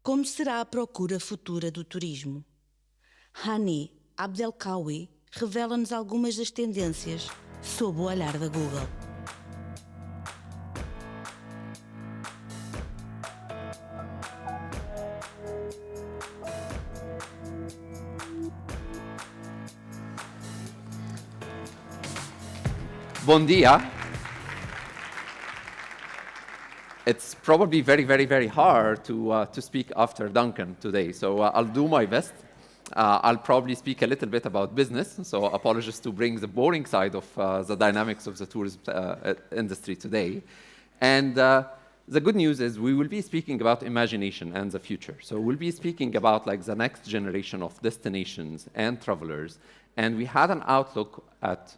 Como será a procura futura do turismo? Hany Abdelkawi revela-nos algumas das tendências sob o olhar da Google. Bom dia. It's probably very hard to speak after Duncan today, so I'll do my best. I'll probably speak a little bit about business, so apologies to bring the boring side of the dynamics of the tourism industry today. And the good news is we will be speaking about imagination and the future. So we'll be speaking about like the next generation of destinations and travelers, and we had an outlook at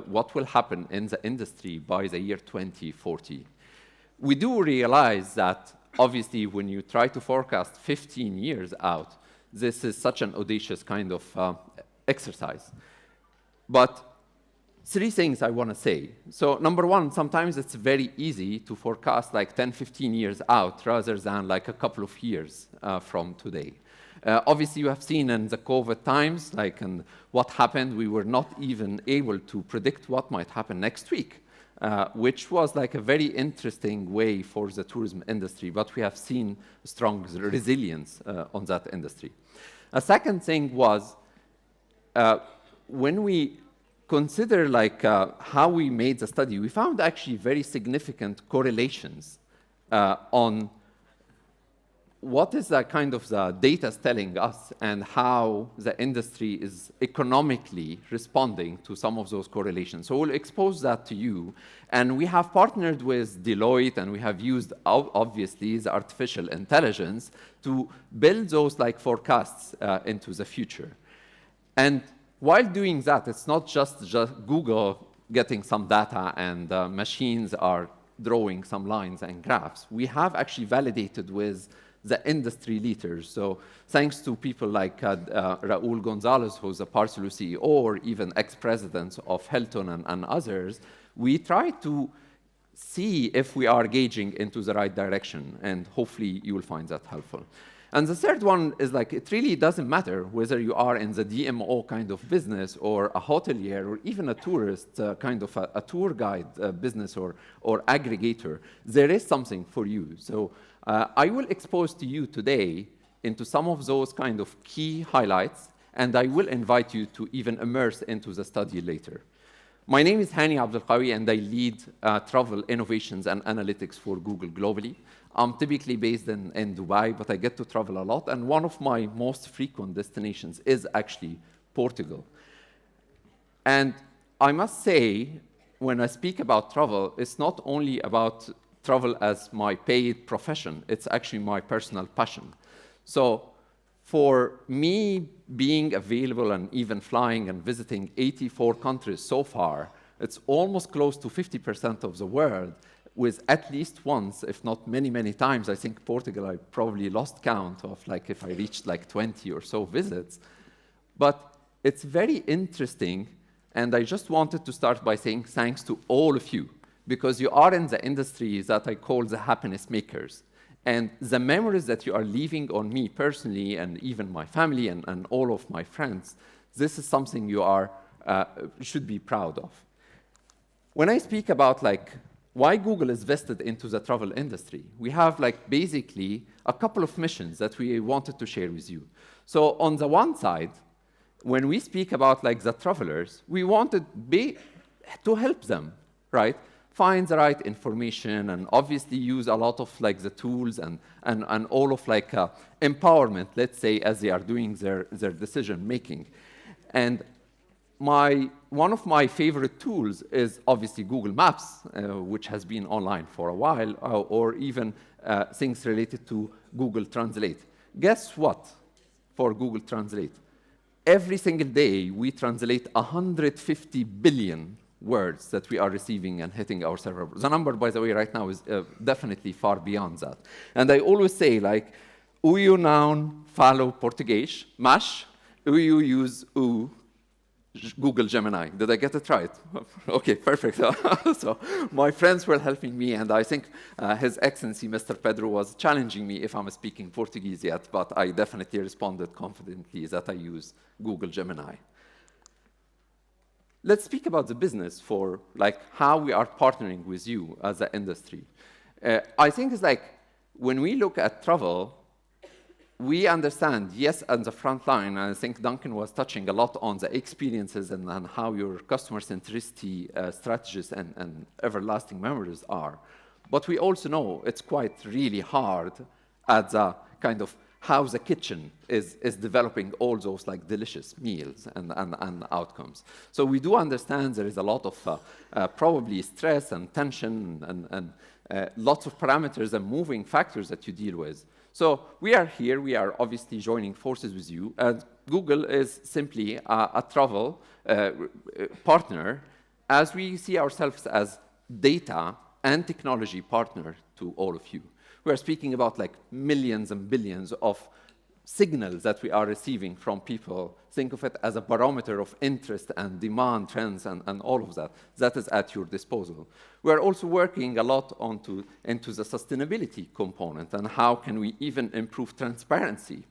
what will happen in the industry by the year 2040. We do realize that, obviously, when you try to forecast 15 years out, this is such an audacious kind of exercise. But three things I want to say. So number one, sometimes it's very easy to forecast like 10, 15 years out rather than like a couple of years from today. Obviously, you have seen in the COVID times, like and what happened, we were not even able to predict what might happen next week. Which was like a very interesting way for the tourism industry, but we have seen strong resilience on that industry. A second thing was when we consider like how we made the study, we found actually very significant correlations on what is the kind of the data telling us and how the industry is economically responding to some of those correlations. So we'll expose that to you. And we have partnered with Deloitte, and we have used, obviously, the artificial intelligence to build those like forecasts into the future. And while doing that, it's not just Google getting some data and machines are drawing some lines and graphs. We have actually validated with the industry leaders. So thanks to people like Raul Gonzalez, who's a Partilha CEO, or even ex-presidents of Hilton and others, we try to see if we are gauging into the right direction, and hopefully you will find that helpful. And the third one is like, it really doesn't matter whether you are in the DMO kind of business or a hotelier or even a tourist kind of a tour guide business or aggregator, there is something for you. So I will expose to you today into some of those kind of key highlights, and I will invite you to even immerse into the study later. My name is Hany Abdelkawi, and I lead travel innovations and analytics for Google globally. I'm typically based in Dubai, but I get to travel a lot, and one of my most frequent destinations is actually Portugal. And I must say, when I speak about travel, it's not only about travel as my paid profession, it's actually my personal passion. So for me, being available and even flying and visiting 84 countries so far, it's almost close to 50% of the world, with at least once, if not many times, I think Portugal, I probably lost count of like if I reached like 20 or so visits. But it's very interesting, and I just wanted to start by saying thanks to all of you, because you are in the industry that I call the happiness makers. And the memories that you are leaving on me personally, and even my family and all of my friends, this is something you are should be proud of. When I speak about like why Google is vested into the travel industry, we have like basically a couple of missions that we wanted to share with you. So on the one side, when we speak about like the travelers, we wanted to help them, right? Find the right information and obviously use a lot of like the tools and all of like empowerment, let's say, as they are doing their decision making. And one of my favorite tools is obviously Google Maps, which has been online for a while, or even things related to Google Translate. Guess what for Google Translate? Every single day, we translate 150 billion words that we are receiving and hitting our server. The number, by the way, right now is definitely far beyond that. And I always say, like, eu não falo português, mas eu uso Google Gemini. Did I get it right? Okay, perfect. So my friends were helping me, and I think His Excellency, Mr. Pedro, was challenging me if I'm speaking Portuguese yet, but I definitely responded confidently that I use Google Gemini. Let's speak about the business for like how we are partnering with you as an industry. I think it's like when we look at travel, we understand, yes, on the front line, and I think Duncan was touching a lot on the experiences and how your customer centricity strategies and everlasting memories are. But we also know it's quite really hard at the kind of how the kitchen is developing all those like delicious meals and outcomes. So we do understand there is a lot of probably stress and tension and lots of parameters and moving factors that you deal with. So we are here, we are obviously joining forces with you, and Google is simply a travel partner, as we see ourselves as data and technology partner to all of you. We are speaking about like millions and billions of signals that we are receiving from people. Think of it as a barometer of interest and demand trends and all of that. That is at your disposal. We are also working a lot into the sustainability component and how can we even improve transparency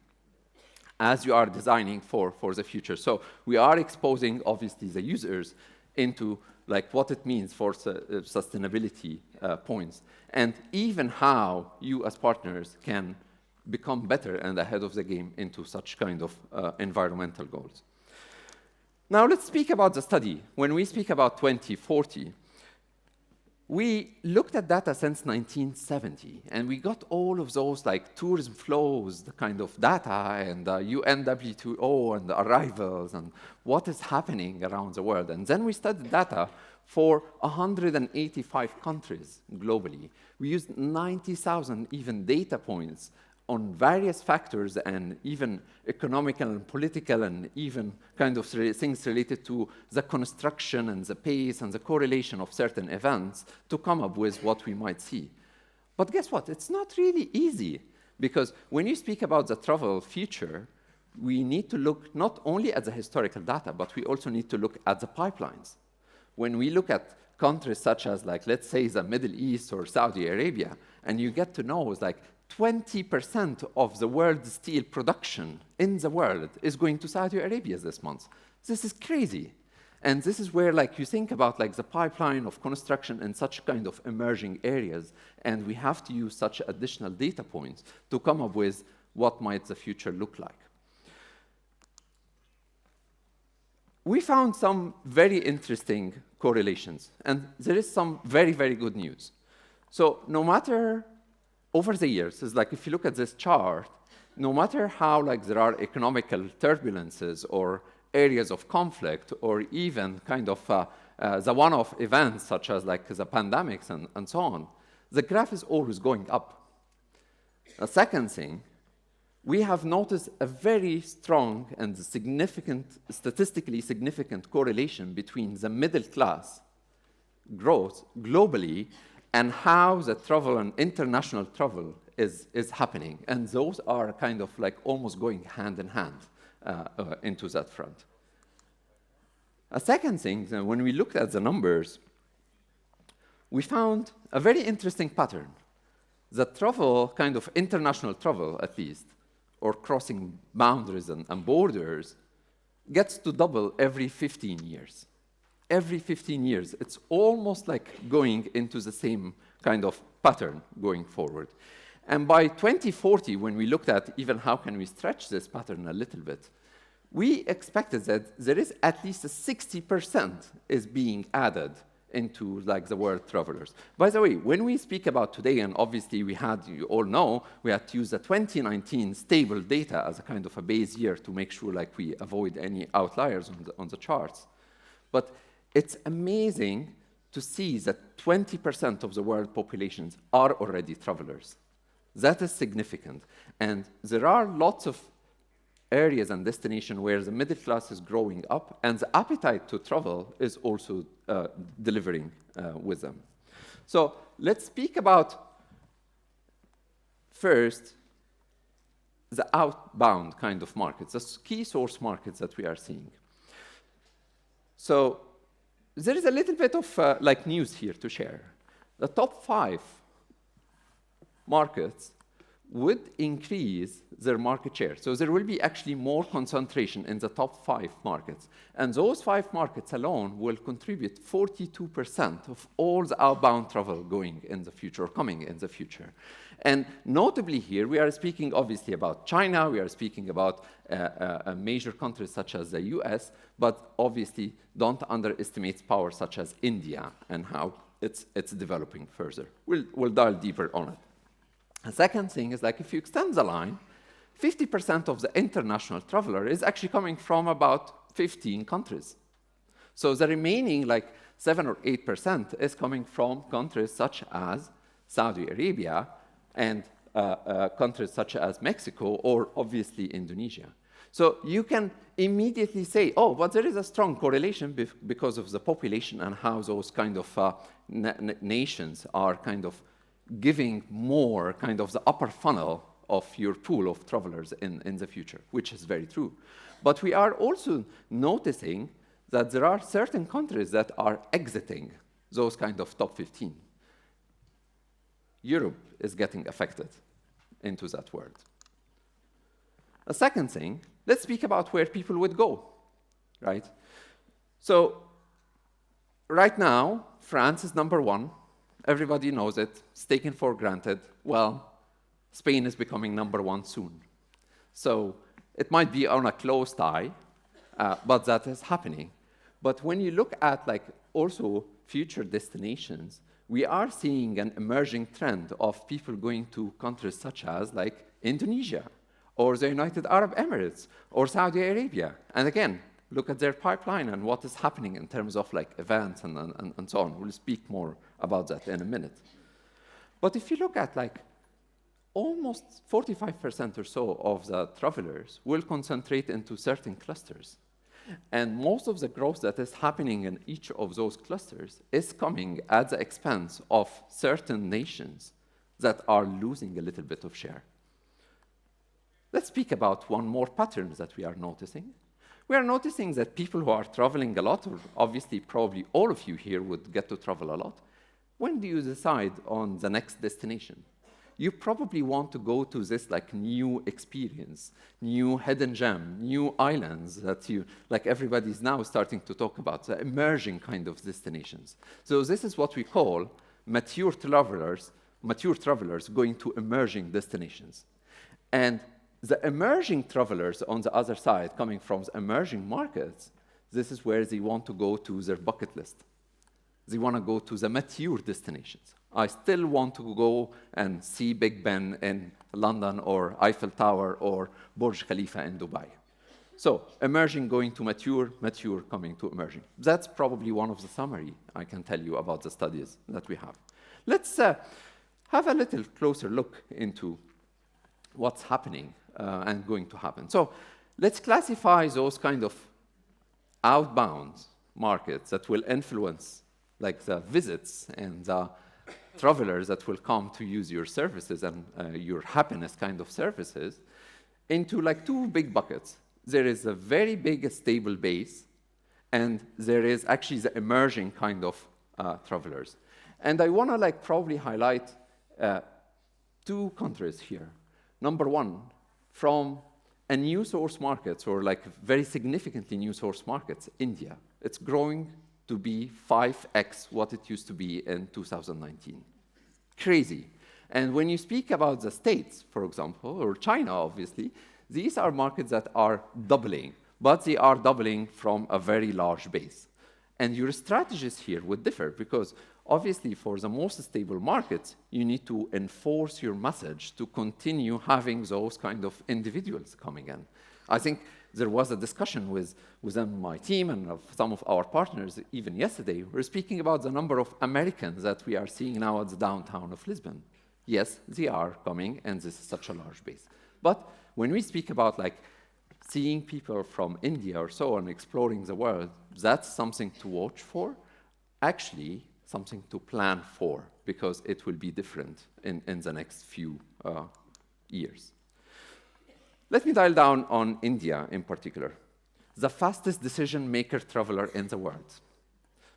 as you are designing for the future. So we are exposing, obviously, the users into like what it means for sustainability points, and even how you as partners can become better and ahead of the game into such kind of environmental goals. Now let's speak about the study. When we speak about 2040, we looked at data since 1970, and we got all of those like tourism flows, the kind of data, and UNWTO and the arrivals, and what is happening around the world. And then we studied data for 185 countries globally. We used 90,000 even data points on various factors and even economical and political and even kind of things related to the construction and the pace and the correlation of certain events to come up with what we might see. But guess what? It's not really easy, because when you speak about the travel future, we need to look not only at the historical data, but we also need to look at the pipelines. When we look at countries such as, like, let's say the Middle East or Saudi Arabia, and you get to know it's like 20% of the world's steel production in the world is going to Saudi Arabia this month. This is crazy. And this is where, like, you think about like the pipeline of construction in such kind of emerging areas, and we have to use such additional data points to come up with what might the future look like. We found some very interesting correlations, and there is some very, very good news. So no matter over the years, it's like if you look at this chart, no matter how like there are economical turbulences or areas of conflict or even kind of the one-off events such as like the pandemics and so on, the graph is always going up. A second thing, we have noticed a very strong and significant, statistically significant correlation between the middle class growth globally and how the travel and international travel is happening. And those are kind of like almost going hand in hand into that front. A second thing, when we looked at the numbers, we found a very interesting pattern. The travel, kind of international travel at least, or crossing boundaries and borders, gets to double every 15 years. Every 15 years, it's almost like going into the same kind of pattern going forward. And by 2040, when we looked at even how can we stretch this pattern a little bit, we expected that there is at least a 60% is being added into like the world travelers. By the way, when we speak about today, and obviously we had, you all know, we had to use the 2019 stable data as a kind of a base year to make sure like we avoid any outliers on the charts. But it's amazing to see that 20% of the world populations are already travelers. That is significant. And there are lots of areas and destinations where the middle class is growing up, and the appetite to travel is also delivering with them. So let's speak about, first, the outbound kind of markets, the key source markets that we are seeing. So there is a little bit of like news here to share. The top 5 markets would increase their market share. So there will be actually more concentration in the top 5 markets. And those 5 markets alone will contribute 42% of all the outbound travel going in the future, or coming in the future. And notably here, we are speaking obviously about China, we are speaking about major countries such as the US, but obviously don't underestimate power such as India and how it's developing further. We'll dive deeper on it. The second thing is, like, if you extend the line, 50% of the international traveler is actually coming from about 15 countries. So the remaining, like, 7 or 8% is coming from countries such as Saudi Arabia and countries such as Mexico or obviously Indonesia. So you can immediately say, oh, but there is a strong correlation because of the population and how those kind of nations are kind of giving more kind of the upper funnel of your pool of travelers in the future, which is very true. But we are also noticing that there are certain countries that are exiting those kind of top 15. Europe is getting affected into that world. A second thing, let's speak about where people would go, right? So right now, France is number 1. Everybody knows it. It's taken for granted. Well, Spain is becoming number 1 soon. So it might be on a close tie, but that is happening. But when you look at, like, also future destinations, we are seeing an emerging trend of people going to countries such as, like, Indonesia, or the United Arab Emirates, or Saudi Arabia. And again, look at their pipeline and what is happening in terms of, like, events and so on. We'll speak more about that in a minute. But if you look at, like, almost 45% or so of the travelers will concentrate into certain clusters. And most of the growth that is happening in each of those clusters is coming at the expense of certain nations that are losing a little bit of share. Let's speak about one more pattern that we are noticing. We are noticing that people who are traveling a lot, or obviously probably all of you here would get to travel a lot, when do you decide on the next destination? You probably want to go to this, like, new experience, new hidden gem, new islands that you, like, everybody's now starting to talk about, the emerging kind of destinations. So this is what we call mature travelers going to emerging destinations. And the emerging travelers on the other side, coming from the emerging markets, this is where they want to go to their bucket list. They want to go to the mature destinations. I still want to go and see Big Ben in London, or Eiffel Tower, or Burj Khalifa in Dubai. So emerging going to mature, mature coming to emerging. That's probably one of the summary I can tell you about the studies that we have. Let's have a little closer look into what's happening and going to happen. So let's classify those kind of outbound markets that will influence, like, the visits and the travelers that will come to use your services and your happiness kind of services, into, like, 2 big buckets. There is a very big stable base, and there is actually the emerging kind of travelers. And I want to, like, probably highlight 2 countries here. Number 1, from a new source markets, or, like, very significantly new source markets, India. It's growing to be 5x what it used to be in 2019. Crazy. And when you speak about the States, for example, or China, obviously, these are markets that are doubling, but they are doubling from a very large base. And your strategies here would differ, because obviously for the most stable markets, you need to enforce your message to continue having those kind of individuals coming in. I think there was a discussion within my team and of some of our partners even yesterday. We're speaking about the number of Americans that we are seeing now at the downtown of Lisbon. Yes, they are coming, and this is such a large base. But when we speak about, like, seeing people from India or so and exploring the world, that's something to watch for, actually something to plan for, because it will be different in the next few years. Let me dial down on India in particular. the fastest decision maker traveler in the world.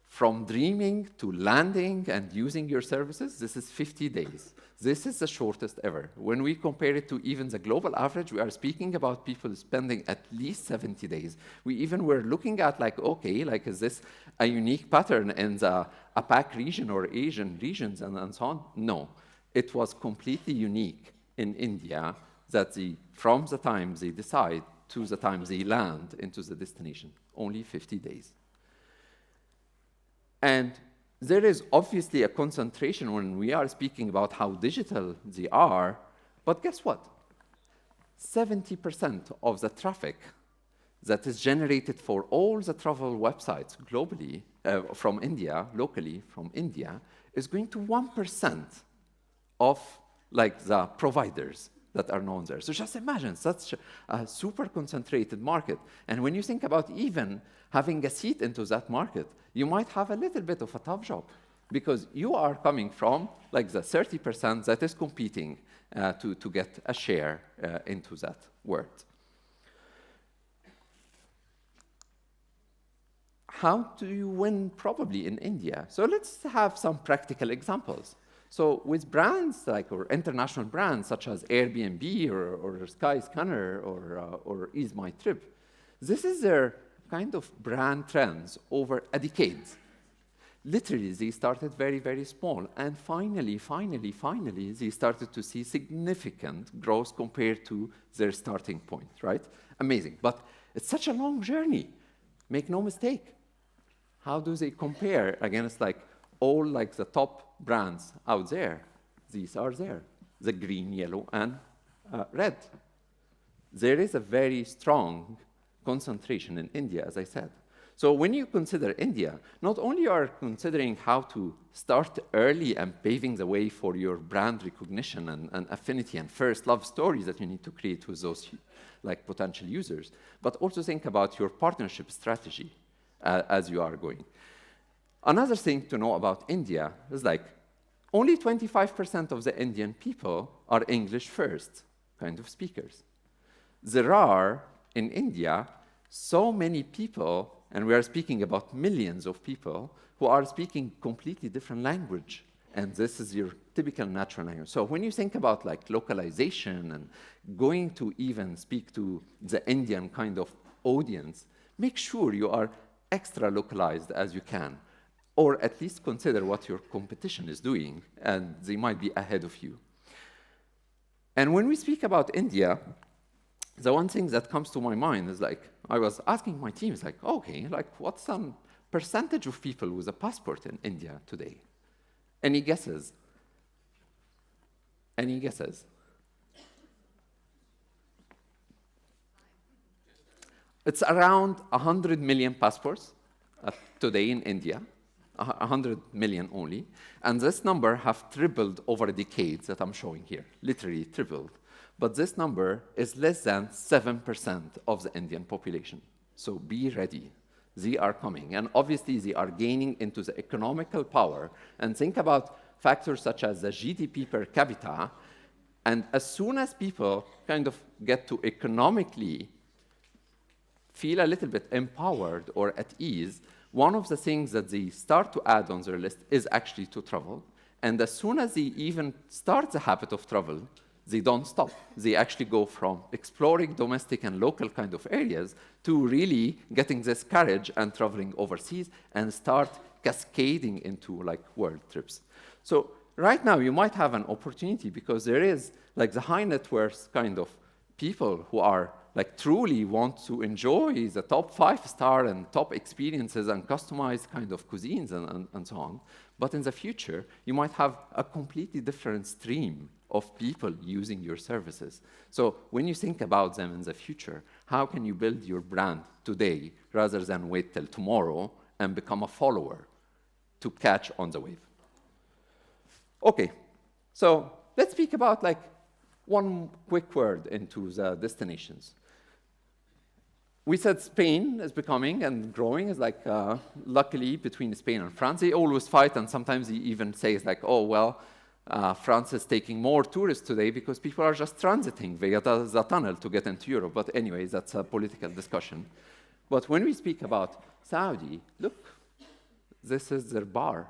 From dreaming to landing and using your services, this is 50 days. This is the shortest ever. When we compare it to even the global average, we are speaking about people spending at least 70 days. We even were looking at like, okay, like is this a unique pattern in the APAC region or Asian regions and so on? No, it was completely unique in India that from the time they decide to the time they land into the destination, only 50 days. And there is obviously a concentration when we are speaking about how digital they are, but guess what? 70% of the traffic that is generated for all the travel websites globally, from India, locally from India, is going to 1% of like the providers that are known there. So just imagine such a super concentrated market. And when you think about even having a seat into that market, you might have a little bit of a tough job because you are coming from like the 30% that is competing to get a share into that world. How do you win probably in India? So let's have some practical examples. So with brands like, or international brands such as Airbnb or Skyscanner or Ease My Trip, this is their kind of brand trends over a decade. Literally, they started very, very small. And finally, they started to see significant growth compared to their starting point, right? Amazing. But it's such a long journey. Make no mistake. How do they compare against like all like the top brands out there? These are there, the green, yellow, and red. There is a very strong concentration in India, as I said. So when you consider India, not only are you considering how to start early and paving the way for your brand recognition and affinity and first love stories that you need to create with those like potential users, but also think about your partnership strategy as you are going. Another thing to know about India is like only 25% of the Indian people are English first kind of speakers. There are in India so many people, and we are speaking about millions of people, who are speaking completely different language. And this is your typical natural language. So when you think about like localization and going to even speak to the Indian kind of audience, make sure you are extra localized as you can, or at least consider what your competition is doing, and they might be ahead of you. And when we speak about India, the one thing that comes to my mind is like, I was asking my teams like, okay, like what's some percentage of people with a passport in India today? Any guesses? Any guesses? It's around 100 million passports today in India, 100 million only. And this number have tripled over a decade that I'm showing here, literally tripled. But this number is less than 7% of the Indian population. So be ready. They are coming. And obviously, they are gaining into the economical power. And think about factors such as the GDP per capita. And as soon as people kind of get to economically feel a little bit empowered or at ease, one of the things that they start to add on their list is actually to travel. And as soon as they even start the habit of travel, they don't stop. They actually go from exploring domestic and local kind of areas to really getting this courage and traveling overseas and start cascading into like world trips. So right now you might have an opportunity because there is like the high net worth kind of people who are like truly want to enjoy the top 5-star and top experiences and customized kind of cuisines and so on. But in the future, you might have a completely different stream of people using your services. So when you think about them in the future, how can you build your brand today rather than wait till tomorrow and become a follower to catch on the wave? Okay, so let's speak about like one quick word into the destinations. We said Spain is becoming and growing, is like, luckily, between Spain and France, they always fight, and sometimes they even say, it's like, oh, well, France is taking more tourists today because people are just transiting via the tunnel to get into Europe. But anyway, that's a political discussion. But when we speak about Saudi, look, this is their bar.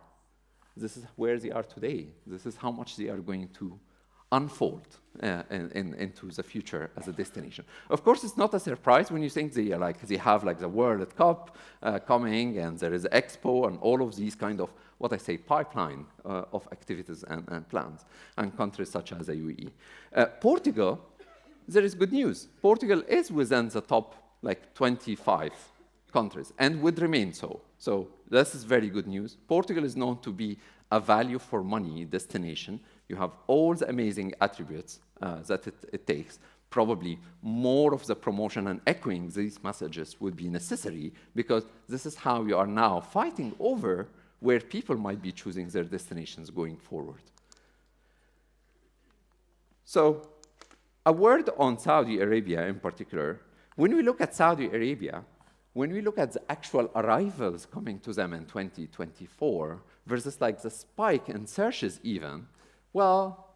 This is where they are today. This is how much they are going to unfold into the future as a destination. Of course, it's not a surprise when you think they have like the World Cup coming, and there is Expo, and all of these kind of what I say pipeline of activities and plans, and countries such as the UAE. Portugal, there is good news. Portugal is within the top like 25 countries and would remain so. So this is very good news. Portugal is known to be a value for money destination. You have all the amazing attributes that it takes. Probably more of the promotion and echoing these messages would be necessary, because this is how you are now fighting over where people might be choosing their destinations going forward. So a word on Saudi Arabia in particular. When we look at Saudi Arabia, when we look at the actual arrivals coming to them in 2024 versus like the spike in searches even, well,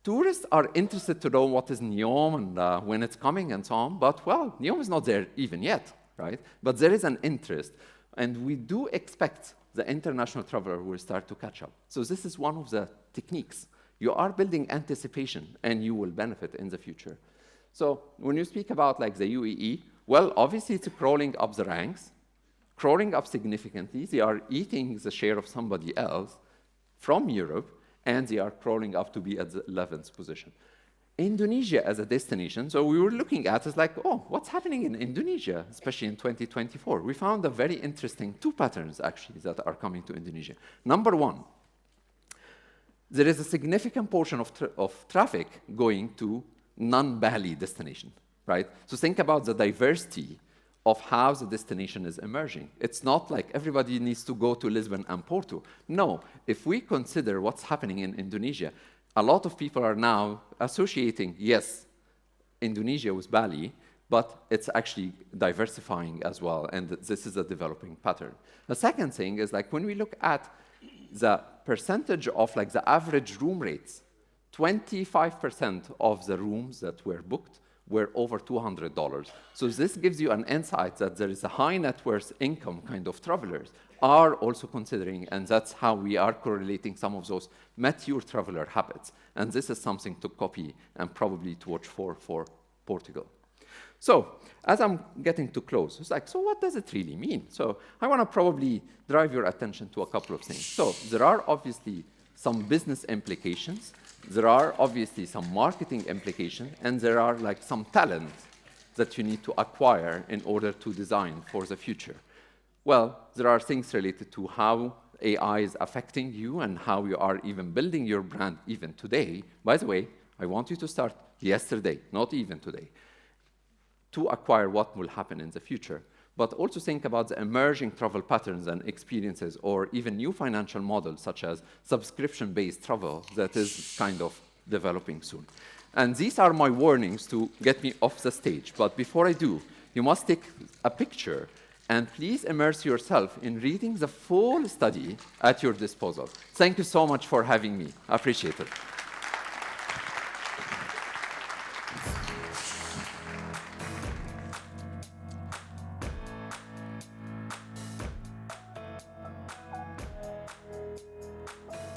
tourists are interested to know what is NEOM and when it's coming and so on, but well, NEOM is not there even yet, right? But there is an interest, and we do expect the international traveler will start to catch up. So this is one of the techniques. You are building anticipation, and you will benefit in the future. So when you speak about like the UAE, well, obviously it's crawling up the ranks, crawling up significantly. They are eating the share of somebody else from Europe, and they are crawling up to be at the 11th position. Indonesia as a destination, so we were looking at is like, oh, what's happening in Indonesia, especially in 2024? We found a very interesting two patterns, actually, that are coming to Indonesia. Number one, there is a significant portion of traffic going to non-Bali destination, right? So think about the diversity of how the destination is emerging. It's not like everybody needs to go to Lisbon and Porto. No, if we consider what's happening in Indonesia, a lot of people are now associating, yes, Indonesia with Bali, but it's actually diversifying as well, and this is a developing pattern. The second thing is like when we look at the percentage of like the average room rates, 25% of the rooms that were booked were over $200. So this gives you an insight that there is a high net worth income kind of travelers are also considering, and that's how we are correlating some of those mature traveler habits. And this is something to copy and probably to watch for Portugal. So as I'm getting to close, it's like, so what does it really mean? So I want to probably drive your attention to a couple of things. So there are obviously some business implications. There are obviously some marketing implications, and there are like some talent that you need to acquire in order to design for the future. Well, there are things related to how AI is affecting you and how you are even building your brand even today. By the way, I want you to start yesterday, not even today, to acquire what will happen in the future. But also think about the emerging travel patterns and experiences, or even new financial models such as subscription-based travel that is kind of developing soon. And these are my warnings to get me off the stage. But before I do, you must take a picture and please immerse yourself in reading the full study at your disposal. Thank you so much for having me. I appreciate it.